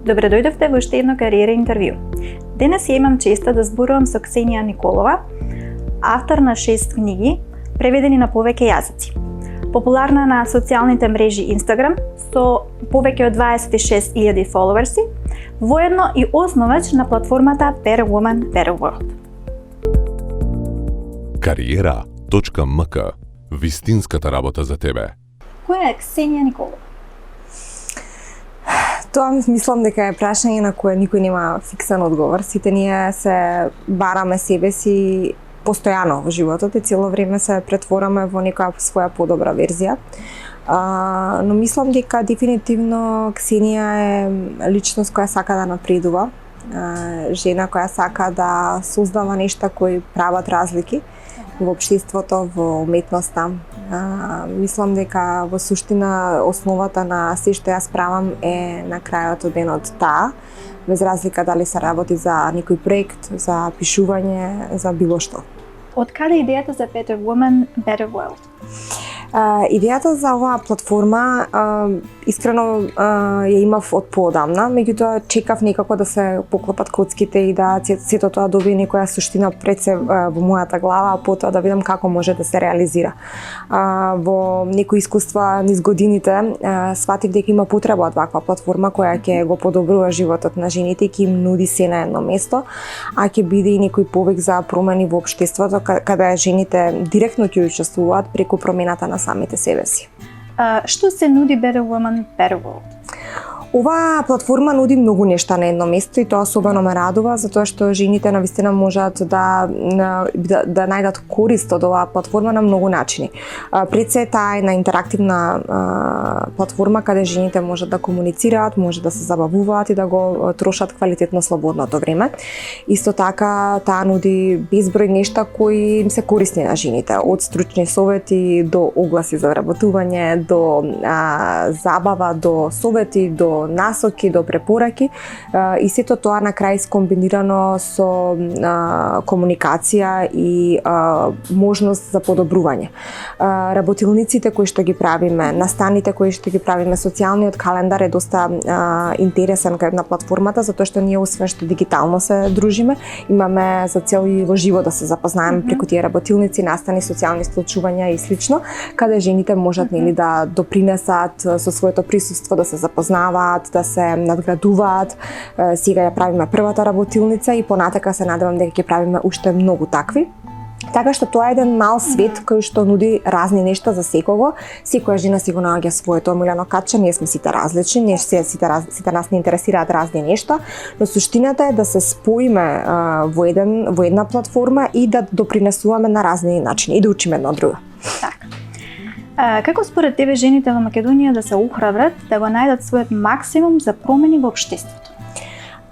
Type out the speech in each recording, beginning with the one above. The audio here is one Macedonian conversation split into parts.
Добре дојдовте во уште едно кариера интервју. Денес ја имам честа да зборувам со Ксенија Николова, автор на 6 книги, преведени на повеќе јазици. Популарна на социјалните мрежи Instagram со повеќе од 26.000 фоловерси, воедно и основач на платформата Better Woman, Better World. Кариера.мк. Вистинската работа за тебе. Која е Ксенија Николова? Тоа мислам дека е прашање на кое никој нема фиксен одговор. Сите ние се бараме себе си постојано во животот и цело време се претвораме во некоја своја подобра верзија. Но мислам дека дефинитивно Ксенија е личност која сака да напредува, жена која сака да создава нешта кои прават разлики во општеството, во уметноста. Мислам дека во суштина основата на се што јас правам е на крајот од денот таа, без разлика дали се работи за некој проект, за пишување, за било што. Од каде идејата за Better Woman, Better World? Идејата за оваа платформа искрено ја имав од поодамна, меѓутоа чекав некако да се поклопат коцките и да сето тоа добие некоја суштина пред се во мојата глава, а потоа да видам како може да се реализира. Во некои искуства низ годините сватив дека има потреба од ваква платформа која ќе го подобрува животот на жените и ќе им нуди се на едно место, а ќе биде и некој повик за промени во општеството каде жените директно ќе учествуваат преку промената на самите себе си. Што се нуди Better Woman, Better World? Оваа платформа нуди многу нешта на едно место и тоа особено ме радува затоа што жените навистина можат да најдат корист од оваа платформа на многу начини. Пред се таа е една интерактивна платформа каде жените можат да комуницираат, може да се забавуваат и да го трошат квалитетно слободното време. Исто така таа нуди безброј нешта кои им се корисни на жените, од стручни совети до огласи за вработување, до забава, до совети, до насоки, до препораки и сето тоа на крај скомбинирано со комуникација и можност за подобрување. Работилниците кои што ги правиме, настаните кои што ги правиме, социјалниот календар е доста интересен кај на платформата затоа што ние освен што дигитално се дружиме, имаме за цел и во живо да се запознаеме преку тие работилници, настани, социјални случувања и слично, каде жените можат нели да допринесат со своето присуство, да се запознаваат, да се надградуваат. Сега ја правиме првата работилница и понатака се надевам дека ќе правиме уште многу такви. Така што тоа е еден мал свет кој што нуди разни нешта за секого. Секоја жена си го наоѓа своето омилено каче, ние сме сите различни, сите нас не интересираат разни нешта, но суштината е да се споиме во една платформа и да допринесуваме на разни начини и да учиме едно од друго. Така. Како според тебе жените во Македонија да се охрабрат да го најдат својот максимум за промени во општеството?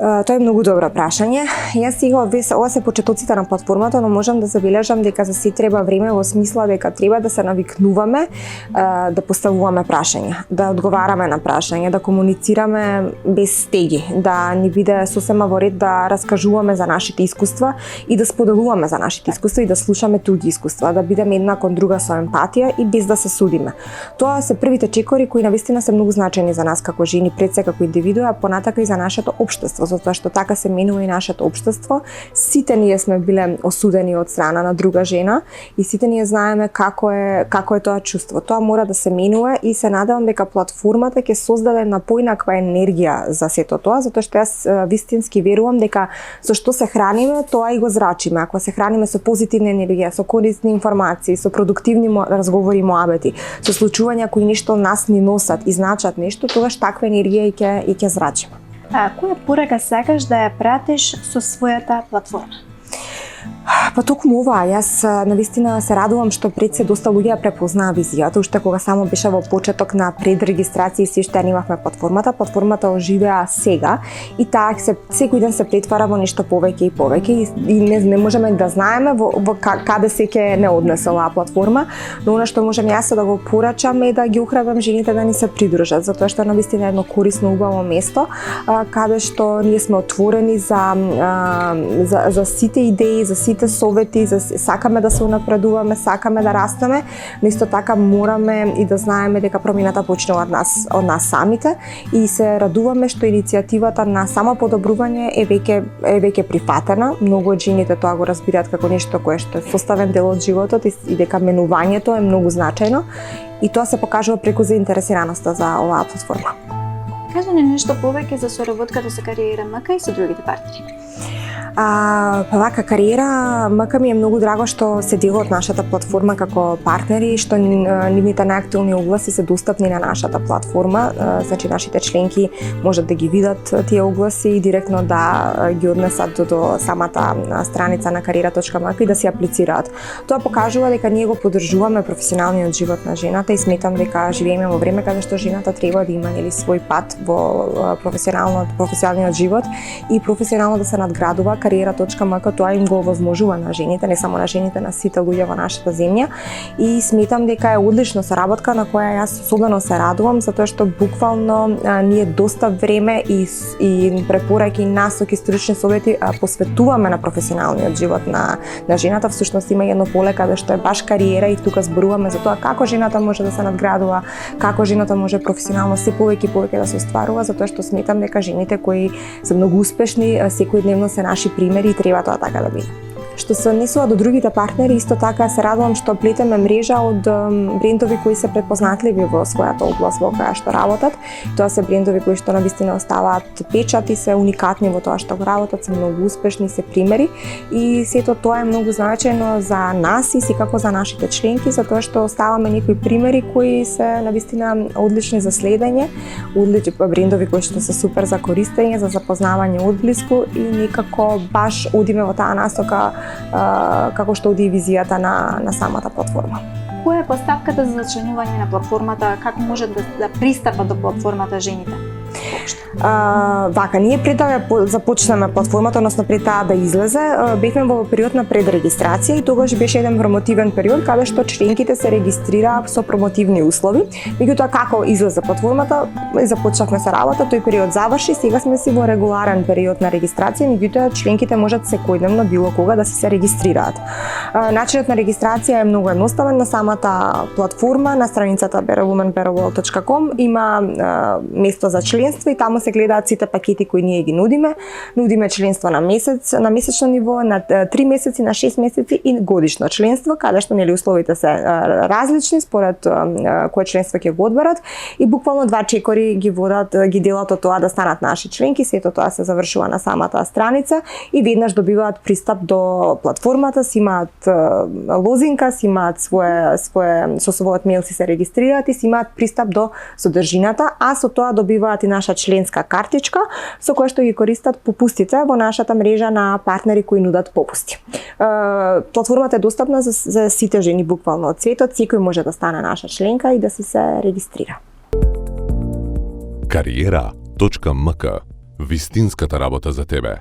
Тоа е многу добро прашање. Јас сега ова се почетоците на платформата, но можам да забележам дека за се треба време во смисла дека треба да се навикнуваме да поставуваме прашања, да одговараме на прашања, да комуницираме без стеги, да ни биде сосема во ред да раскажуваме за нашите искуства и да споделуваме за нашите искуства и да слушаме туѓи искуства, да бидеме една кон друга со емпатија и без да се судиме. Тоа се првите чекори кои навистина се многу значајни за нас како жени, пред се како индивидуи, а понатака и за нашето општество, затоа што така се менува и нашето општество. Сите ние сме биле осудени од страна на друга жена и сите ние знаеме како е тоа чувство. Тоа мора да се менува и се надевам дека платформата ќе создаде на поинаква енергија за сето тоа, затоа што јас вистински верувам дека со што се храниме, тоа и го зрачиме. Ако се храниме со позитивна енергија, со корисни информации, со продуктивни разговори и моабети, со случувања кои нешто нас ни носат и значат нешто, тогаш таква енергија и ќе зрачиме. Која порака сакаш да ја пратиш со својата платформа? Па токму ова, јас навистина се радувам што пред се доста луѓе ја препознаа визијата, уште кога само беше во почеток на предрегистрација и се што ја немавме платформата. Платформата оживеа сега и таа секој ден се претвара во нешто повеќе и повеќе и не можеме да знаеме во каде се ќе не однесе оваа платформа, но она што можам јас да го порачам е да ги охрабрам жените да ни се придружат, затоа што навистина е едно корисно убаво место каде што ние сме отворени за сите идеи, за сите сите совети, сакаме да се унапредуваме, сакаме да растеме, но исто така мораме и да знаеме дека промената почнува од нас самите и се радуваме што иницијативата на само подобрување е веќе прифатена. Многу од жените тоа го разбираат како нешто кое што е составен дел од животот и дека менувањето е многу значајно и тоа се покажува преку заинтересираноста за оваа платформа. Кажи ни нешто повеќе за соработката со Кариера МК и со другите партнери. Вака Кариера МК ми е многу драго што се дел од нашата платформа како партнери, што нивните најактуелни огласи се достапни на нашата платформа, значи нашите членки можат да ги видат тие огласи и директно да ги однесат до самата страница на Кариера.мк и да се аплицираат. Тоа покажува дека ние го поддржуваме професионалниот живот на жената и сметам дека живееме во време каде што жената треба да има свој пат во професионалниот живот и професионално да се надградува. Кариера.мк тоа им го овозможува на жените, не само на жените, на сите луѓе во нашата земја и сметам дека е одлична соработка на која јас особено се радувам затоа што буквално ние доста време и препораки, насоки, стручни совети посветуваме на професионалниот живот на жената. Всушност има едно поле каде што е баш кариера и тука зборуваме за тоа како жената може да се надградува, како жената може професионално се повеќе и повеќе да се остварува, затоа што сметам дека жените кои се многу успешни секојдневно се наши примери и треба тоа така да биде. Што се однесува до другите партнери, исто така се радувам што плетеме мрежа од брендови кои се препознатливи во својата област во која што работат. Тоа се брендови кои што навистина оставаат печат и се уникатни во тоа што го работат, се многу успешни, се примери и сето тоа е многу значајно за нас и секако за нашите членки, затоа што оставаме некои примери кои се навистина одлични за следење, одлични брендови кои што се супер за користење, за запознавање одблиску и некако баш одиме во таа насока како што оди визијата на самата платформа. Која е поставката за зачленување на платформата? Како може да пристапат до платформата жените? Вака, ние пред да започнеме платформата, односно пред таа да излезе, бевме во период на предрегистрација и тогаш беше еден промотивен период каде што членките се регистрираа со промотивни услови. Меѓутоа како излезе платформата и започнавме со работа, тој период заврши, сега сме си во регуларен период на регистрација, меѓутоа членките можат секојдневно било кога да се регистрираат. Начинот на регистрација е многу едноставен на самата платформа, на страницата berowoman.com има место за членство и таму се гледаат сите пакети кои ние ги нудиме. Нудиме членство на месечно ниво, на 3 месеци, на 6 месеци и годишно членство, каде што нели условите се различни според кое членство ќе го одберат и буквално 2 чекори ги делат од тоа да станат наши членки. Сето тоа се завршува на самата страница и веднаш добиваат пристап до платформата, си имаат лозинка, си имаат со својот мејл си се регистрираат и си имаат пристап до содржината, а со тоа добиваат и наша членска картичка со која што ги користат попустите во нашата мрежа на партнери кои нудат попусти. Платформата е достапна за сите жени буквално од светот, секој може да стане наша членка и да се регистрира. Кариера.мк. Вистинската работа за тебе.